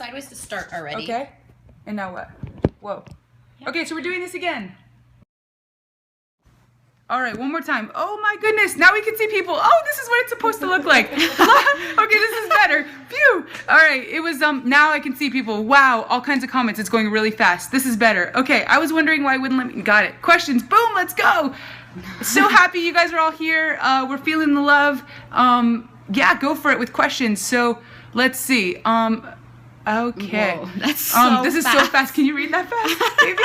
sideways to start already. Okay. And now what? Whoa. Yep. Okay, so we're doing this again. All right, one more time. Oh my goodness, now we can see people. Oh, this is what it's supposed to look like. Okay, this is better. Phew. All right, it was, now I can see people. Wow, all kinds of comments. It's going really fast. This is better. Okay, I was wondering why it wouldn't let me, got it. Questions, boom, let's go. So happy you guys are all here. We're feeling the love. Yeah, go for it with questions. So let's see. Okay. Whoa, that's so this is fast. so fast. Can you read that fast, baby?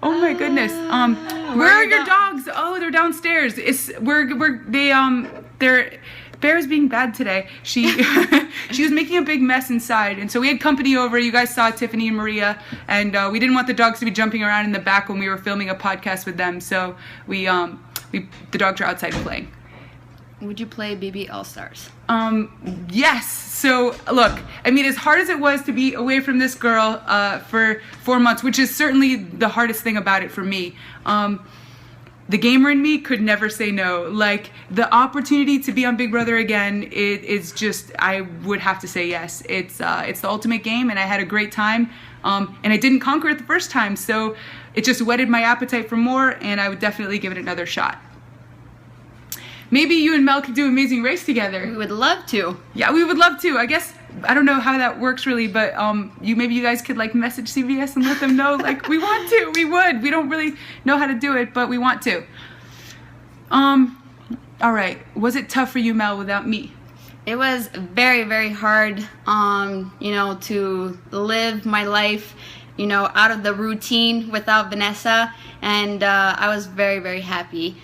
Oh my goodness. Where are your dogs? Oh, they're downstairs. They're Bear's being bad today. She was making a big mess inside, and so we had company over. You guys saw Tiffany and Maria, and we didn't want the dogs to be jumping around in the back when we were filming a podcast with them. So the dogs are outside playing. Would you play BB All-Stars? Yes. So look, I mean, as hard as it was to be away from this girl for 4 months, which is certainly the hardest thing about it for me, the gamer in me could never say no. Like, the opportunity to be on Big Brother again, it is just, I would have to say yes. It's the ultimate game, and I had a great time, and I didn't conquer it the first time, so it just whetted my appetite for more, and I would definitely give it another shot. Maybe you and Mel could do Amazing Race together. We would love to. Yeah, we would love to. I guess, I don't know how that works really, but maybe you guys could like message CBS and let them know, like, we want to, we would. We don't really know how to do it, but we want to. All right, was it tough for you, Mel, without me? It was very, very hard, to live my life, out of the routine without Vanessa, and I was very, very happy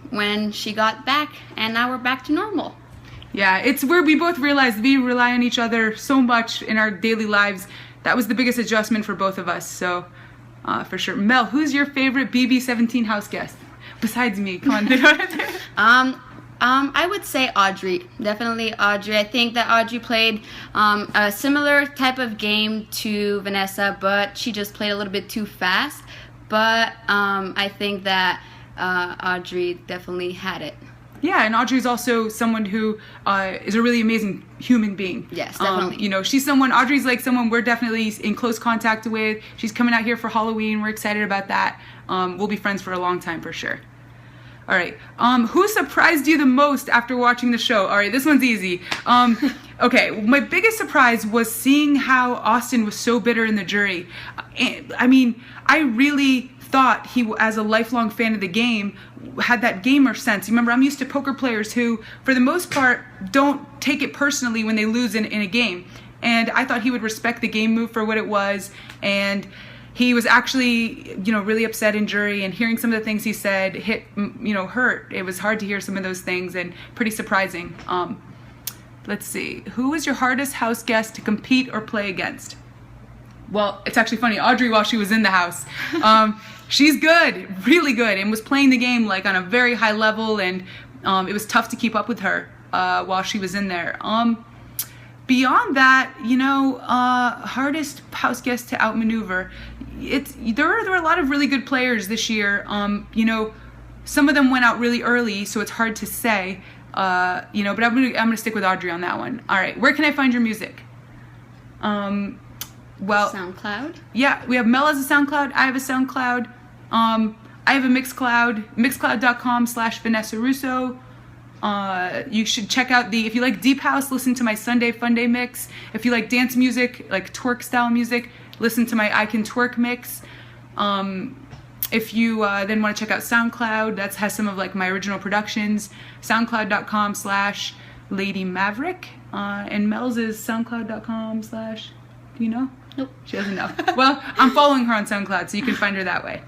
when she got back, and now we're back to normal. Yeah, it's where we both realized we rely on each other so much in our daily lives. That was the biggest adjustment for both of us, so for sure. Mel, who's your favorite BB17 house guest? Besides me, come on. I would say Audrey. Definitely Audrey. I think that Audrey played a similar type of game to Vanessa, but she just played a little bit too fast. But I think that Audrey definitely had it. Yeah, and Audrey's also someone who is a really amazing human being. Yes, definitely. She's someone, Audrey's like someone we're definitely in close contact with. She's coming out here for Halloween. We're excited about that. We'll be friends for a long time for sure. All right, who surprised you the most after watching the show? All right, this one's easy. Okay, my biggest surprise was seeing how Austin was so bitter in the jury. I mean, I really thought he, as a lifelong fan of the game, had that gamer sense. Remember, I'm used to poker players who, for the most part, don't take it personally when they lose in a game. And I thought he would respect the game move for what it was, and he was actually, really upset in jury, and hearing some of the things he said hurt. It was hard to hear some of those things and pretty surprising. Let's see. Who was your hardest house guest to compete or play against? Well, it's actually funny. Audrey, while she was in the house, she's good, really good, and was playing the game like on a very high level, and it was tough to keep up with her while she was in there. Beyond that, hardest house guest to outmaneuver. There were a lot of really good players this year. Some of them went out really early, so it's hard to say. But I'm gonna stick with Audrey on that one. All right, where can I find your music? Well, SoundCloud. Yeah, we have Mel as a SoundCloud. I have a SoundCloud. I have a Mixcloud. Mixcloud.com/Vanessa Rousso. You should check out if you like Deep House, listen to my Sunday Fun Day mix. If you like dance music, like twerk style music, listen to my I Can Twerk mix. If you then want to check out SoundCloud, that has some of like my original productions. SoundCloud.com/Lady Maverick. And Mel's is SoundCloud.com/ do you know? Nope. She doesn't know. Well, I'm following her on SoundCloud, so you can find her that way.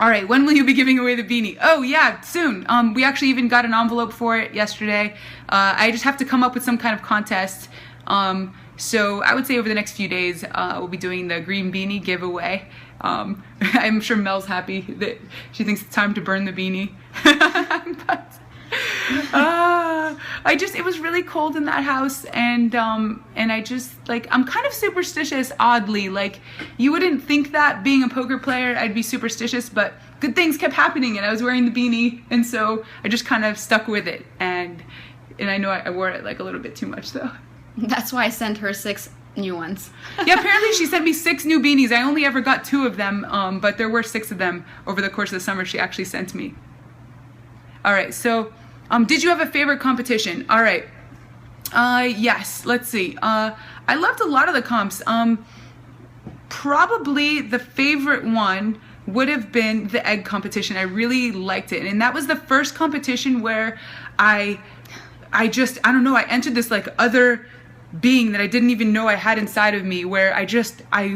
All right, when will you be giving away the beanie? Oh yeah, soon. We actually even got an envelope for it yesterday. I just have to come up with some kind of contest. So I would say over the next few days, we'll be doing the green beanie giveaway. I'm sure Mel's happy that she thinks it's time to burn the beanie. But it was really cold in that house, and I just, I'm kind of superstitious, oddly. Like, you wouldn't think that being a poker player I'd be superstitious, but good things kept happening, and I was wearing the beanie, and so I just kind of stuck with it, and I know I wore it a little bit too much, though. That's why I sent her 6 new ones. Yeah, apparently she sent me 6 new beanies. I only ever got 2 of them, but there were 6 of them over the course of the summer she actually sent me. All right, so did you have a favorite competition? All right. Yes, let's see. I loved a lot of the comps. Probably the favorite one would have been the egg competition. I really liked it. And that was the first competition where I don't know, I entered this like other being that I didn't even know I had inside of me, where I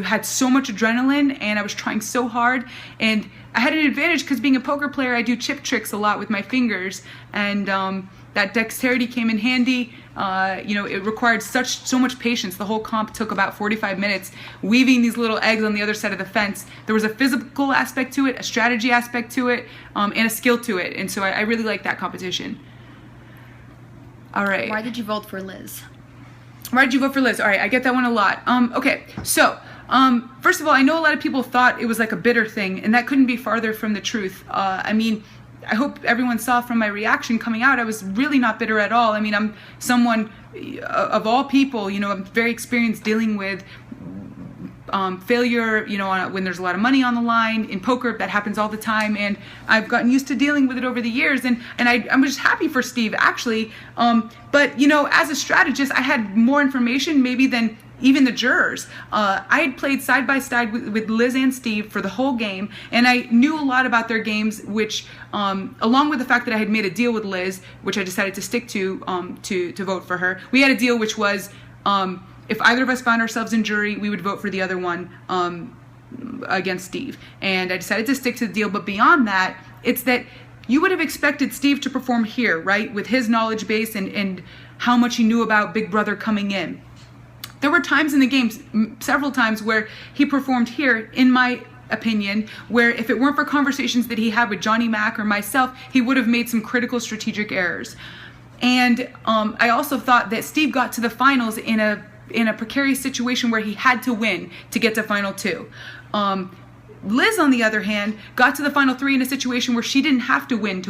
had so much adrenaline and I was trying so hard, and I had an advantage because being a poker player, I do chip tricks a lot with my fingers, and that dexterity came in handy. It required so much patience. The whole comp took about 45 minutes, weaving these little eggs on the other side of the fence. There was a physical aspect to it, a strategy aspect to it, and a skill to it, and so I really liked that competition. All right. Why did you vote for Liz? Why did you vote for Liz? All right, I get that one a lot. Okay, so first of all, I know a lot of people thought it was like a bitter thing, and that couldn't be farther from the truth. I mean, I hope everyone saw from my reaction coming out, I was really not bitter at all. I mean, I'm someone, of all people, I'm very experienced dealing with failure, when there's a lot of money on the line. In poker, that happens all the time, and I've gotten used to dealing with it over the years, and I'm just happy for Steve, actually. But, as a strategist, I had more information maybe than even the jurors. I had played side by side with Liz and Steve for the whole game, and I knew a lot about their games, which, along with the fact that I had made a deal with Liz, which I decided to stick to vote for her. We had a deal which was, if either of us found ourselves in jury, we would vote for the other one against Steve. And I decided to stick to the deal. But beyond that, it's that you would have expected Steve to perform here, right? With his knowledge base and how much he knew about Big Brother coming in. There were times in the games, several times, where he performed here, in my opinion, where if it weren't for conversations that he had with Johnny Mac or myself, he would have made some critical strategic errors. And I also thought that Steve got to the finals in a precarious situation where he had to win to get to final 2. Liz, on the other hand, got to the final 3 in a situation where she didn't have to win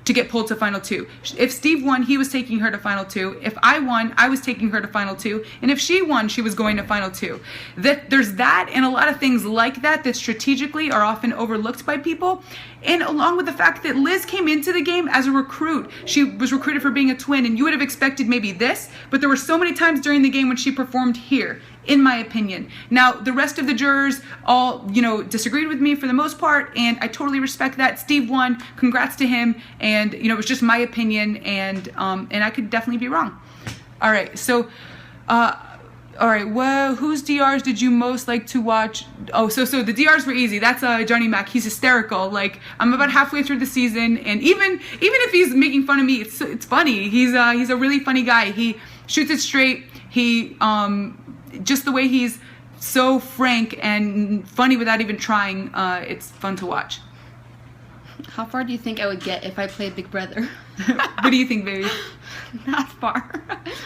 to get pulled to final 2. If Steve won, he was taking her to final 2. If I won, I was taking her to final 2. And if she won, she was going to final 2. There's that and a lot of things like that strategically are often overlooked by people. And along with the fact that Liz came into the game as a recruit. She was recruited for being a twin, and you would have expected maybe this, but there were so many times during the game when she performed here, in my opinion. Now, the rest of the jurors all, disagreed with me for the most part, and I totally respect that. Steve won. Congrats to him. And, it was just my opinion, and I could definitely be wrong. All right, so, all right, well, whose DRs did you most like to watch? Oh, so the DRs were easy. That's Johnny Mac. He's hysterical. Like, I'm about halfway through the season, and even if he's making fun of me, it's funny. He's a really funny guy. He shoots it straight. He just the way he's so frank and funny without even trying, it's fun to watch. How far do you think I would get if I played Big Brother? What do you think, baby? Not far.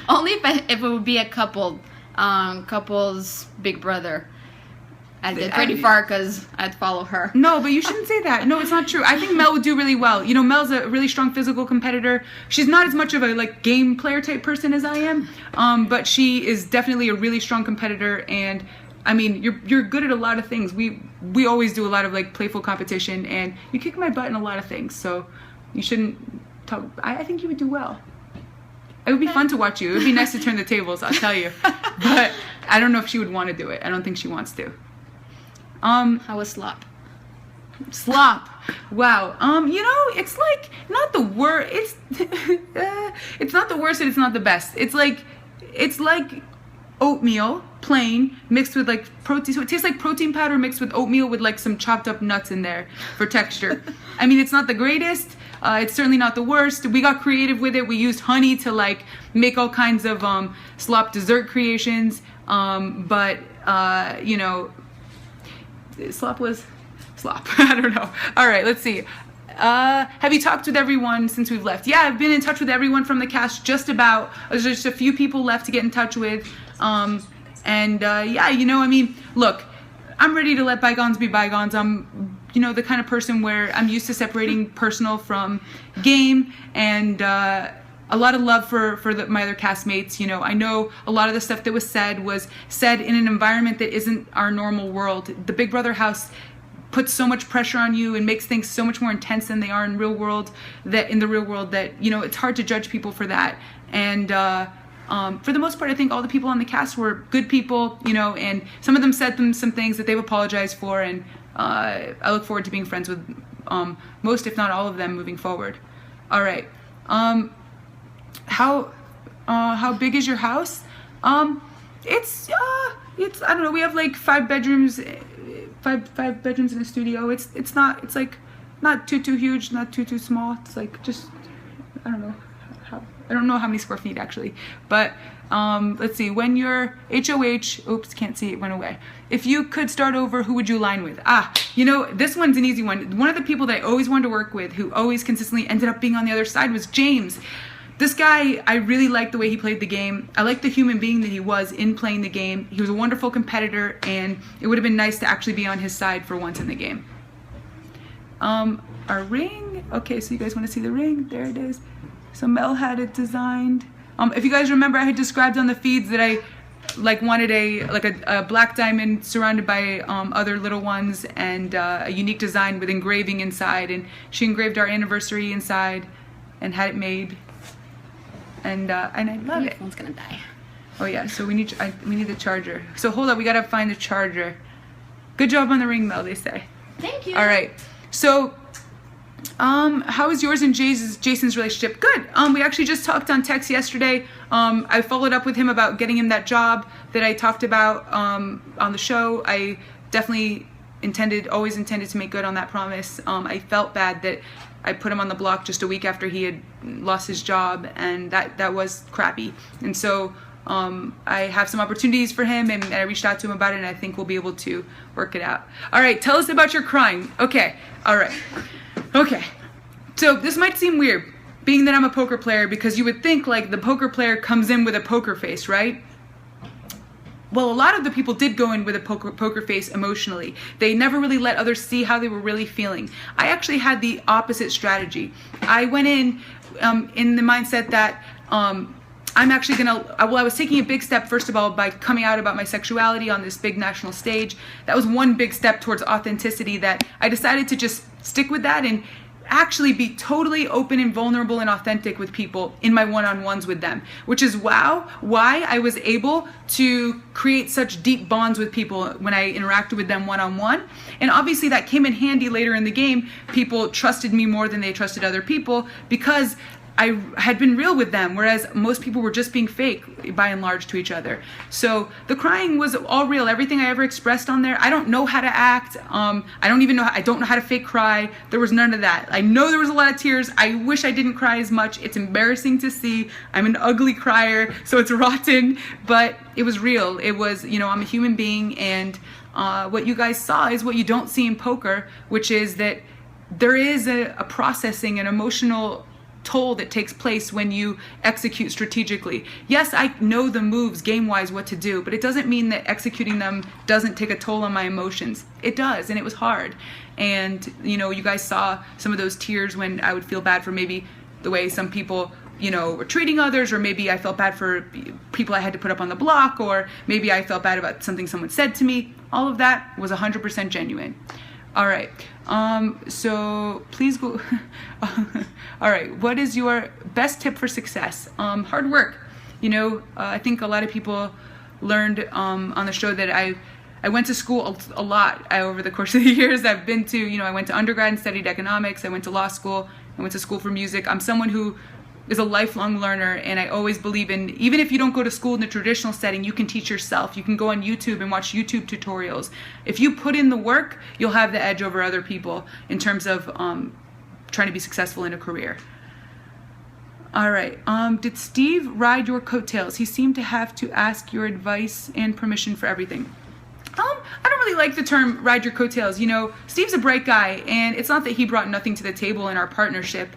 Only if it would be a couple's Big Brother. I'd get pretty far because I'd follow her. No, but you shouldn't say that. No, it's not true. I think Mel would do really well. Mel's a really strong physical competitor. She's not as much of a game player type person as I am, but she is definitely a really strong competitor. And I mean, you're good at a lot of things. We always do a lot of playful competition, and you kick my butt in a lot of things. So you shouldn't talk. I think you would do well. It would be fun to watch you. It would be nice to turn the tables, I'll tell you. But I don't know if she would want to do it. I don't think she wants to. How was Slop? Slop. Wow. It's not the worst. It's not the worst and it's not the best. It's like oatmeal, plain, mixed with protein. So it tastes like protein powder mixed with oatmeal with some chopped up nuts in there for texture. I mean, it's not the greatest. It's certainly not the worst. We got creative with it. We used honey to make all kinds of slop dessert creations. But slop was slop. I don't know. All right, let's see. Have you talked with everyone since we've left? Yeah, I've been in touch with everyone from the cast, just about. There's just a few people left to get in touch with. Look, I'm ready to let bygones be bygones. I'm, the kind of person where I'm used to separating personal from game, and a lot of love for my other castmates. You know, I know a lot of the stuff that was said in an environment that isn't our normal world. The Big Brother house puts so much pressure on you and makes things so much more intense than they are in the real world, that, you know, it's hard to judge people for that. And for the most part, I think all the people on the cast were good people, you know, and some of them said some things that they've apologized for, and I look forward to being friends with most, if not all of them, moving forward. All right. How big is your house? It's I don't know. We have like five bedrooms in a studio. It's like not too huge, not too small. It's like just, I don't know. I don't know how many square feet actually, but let's see. When you're HOH, oops, can't see, it went away. If you could start over, who would you align with? You know, this one's an easy one. One of the people that I always wanted to work with, who always consistently ended up being on the other side, was James. This guy, I really liked the way he played the game. I liked the human being that he was in playing the game. He was a wonderful competitor, and it would have been nice to actually be on his side for once in the game. Our ring. Okay, so you guys want to see the ring? There it is. So Mel had it designed. If you guys remember, I had described on the feeds that I wanted a black diamond surrounded by other little ones, and a unique design with engraving inside. And she engraved our anniversary inside and had it made. And I love it. Phone's gonna die. Oh yeah, so we need the charger. So hold up, we gotta find the charger. Good job on the ring, Mel, they say. Thank you. All right. So, how is yours and Jason's relationship? Good. We actually just talked on text yesterday. I followed up with him about getting him that job that I talked about on the show. I definitely always intended to make good on that promise. I felt bad that I put him on the block just a week after he had lost his job, and that was crappy. And so I have some opportunities for him, and I reached out to him about it, and I think we'll be able to work it out. All right, tell us about your crying. Okay, all right. Okay, so this might seem weird, being that I'm a poker player, because you would think like the poker player comes in with a poker face, right? Well, a lot of the people did go in with a poker face emotionally. They never really let others see how they were really feeling. I actually had the opposite strategy. I went in the mindset that I'm actually I was taking a big step, first of all, by coming out about my sexuality on this big national stage. That was one big step towards authenticity, that I decided to just stick with that and actually be totally open and vulnerable and authentic with people in my one-on-ones with them, which is why I was able to create such deep bonds with people when I interacted with them one-on-one. And obviously that came in handy later in the game. People trusted me more than they trusted other people because I had been real with them, whereas most people were just being fake by and large to each other. So the crying was all real. Everything I ever expressed on there, I don't know how to act. I don't know how to fake cry. There was none of that. I know there was a lot of tears. I wish I didn't cry as much. It's embarrassing to see. I'm an ugly crier, so it's rotten, but it was real. It was, you know, I'm a human being, and what you guys saw is what you don't see in poker, which is that there is a processing, an emotional toll that takes place when you execute strategically. Yes, I know the moves game-wise what to do, but it doesn't mean that executing them doesn't take a toll on my emotions. It does, and it was hard. And, you know, you guys saw some of those tears when I would feel bad for maybe the way some people, you know, were treating others, or maybe I felt bad for people I had to put up on the block, or maybe I felt bad about something someone said to me. All of that was 100% genuine. All right, so please go. All right, what is your best tip for success? Hard work. You know, I think a lot of people learned on the show that I went to school a lot over the course of the years I've been to. You know, I went to undergrad and studied economics. I went to law school. I went to school for music. I'm someone who is a lifelong learner, and I always believe in, even if you don't go to school in the traditional setting, you can teach yourself. You can go on YouTube and watch YouTube tutorials. If you put in the work, you'll have the edge over other people in terms of trying to be successful in a career. All right, did Steve ride your coattails? He seemed to have to ask your advice and permission for everything. I don't really like the term ride your coattails. You know, Steve's a bright guy, and it's not that he brought nothing to the table in our partnership.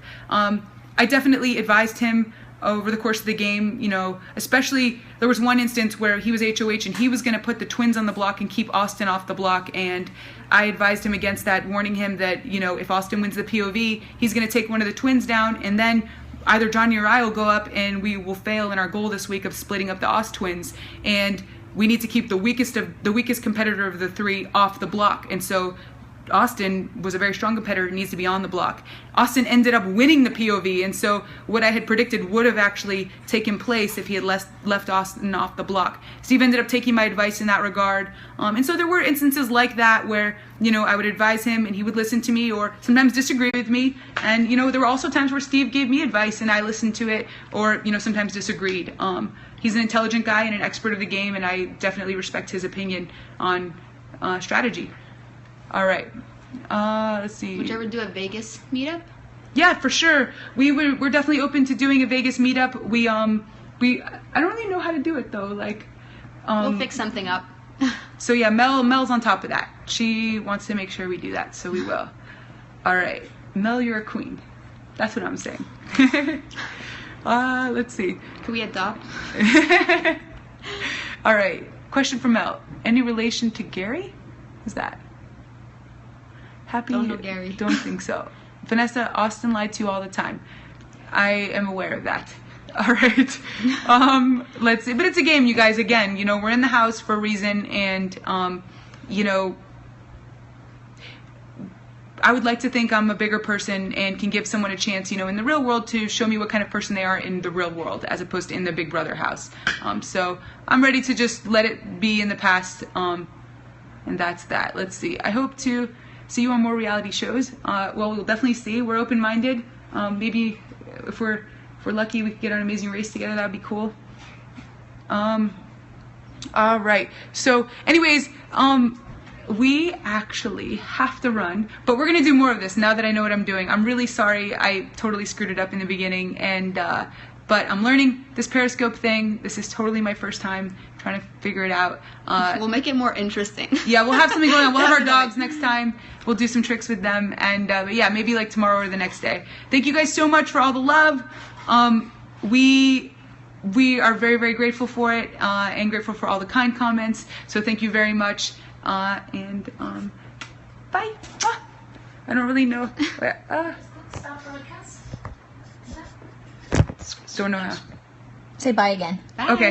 I definitely advised him over the course of the game, you know, especially there was one instance where he was HOH and he was going to put the twins on the block and keep Austin off the block, and I advised him against that, warning him that, you know, if Austin wins the POV, he's going to take one of the twins down, and then either Johnny or I will go up and we will fail in our goal this week of splitting up the Oz twins, and we need to keep the weakest competitor of the three off the block. And so Austin was a very strong competitor, needs to be on the block. Austin ended up winning the POV, and so what I had predicted would have actually taken place if he had left Austin off the block. Steve ended up taking my advice in that regard, and so there were instances like that where, you know, I would advise him and he would listen to me, or sometimes disagree with me. And, you know, there were also times where Steve gave me advice and I listened to it, or, you know, sometimes disagreed. He's an intelligent guy and an expert of the game, and I definitely respect his opinion on strategy. All right. Let's see. Would you ever do a Vegas meetup? Yeah, for sure. We're definitely open to doing a Vegas meetup. I don't really know how to do it though. Like, we'll fix something up. So yeah, Mel's on top of that. She wants to make sure we do that, so we will. All right, Mel, you're a queen. That's what I'm saying. Let's see. Can we adopt? All right. Question from Mel. Any relation to Gary? Who's that? Happy? Don't know Gary. Don't think so. Vanessa, Austin lied to you all the time. I am aware of that. All right. Let's see. But it's a game, you guys. Again, you know, we're in the house for a reason, and you know, I would like to think I'm a bigger person and can give someone a chance, you know, in the real world to show me what kind of person they are in the real world, as opposed to in the Big Brother house. So I'm ready to just let it be in the past, and that's that. Let's see. I hope to see you on more reality shows. Well, we'll definitely see. We're open-minded. Maybe if we're lucky, we could get on Amazing Race together. That would be cool. All right. So, anyways, we actually have to run, but we're gonna do more of this now that I know what I'm doing. I'm really sorry. I totally screwed it up in the beginning, and but I'm learning this Periscope thing. This is totally my first time trying to figure it out. We'll make it more interesting. Yeah, we'll have something going on. We'll have our dogs next time. We'll do some tricks with them, and but yeah, maybe like tomorrow or the next day. Thank you guys so much for all the love. We are very, very grateful for it, and grateful for all the kind comments. So thank you very much, and bye. I don't really know. Don't know how. Say bye again. Bye. Okay.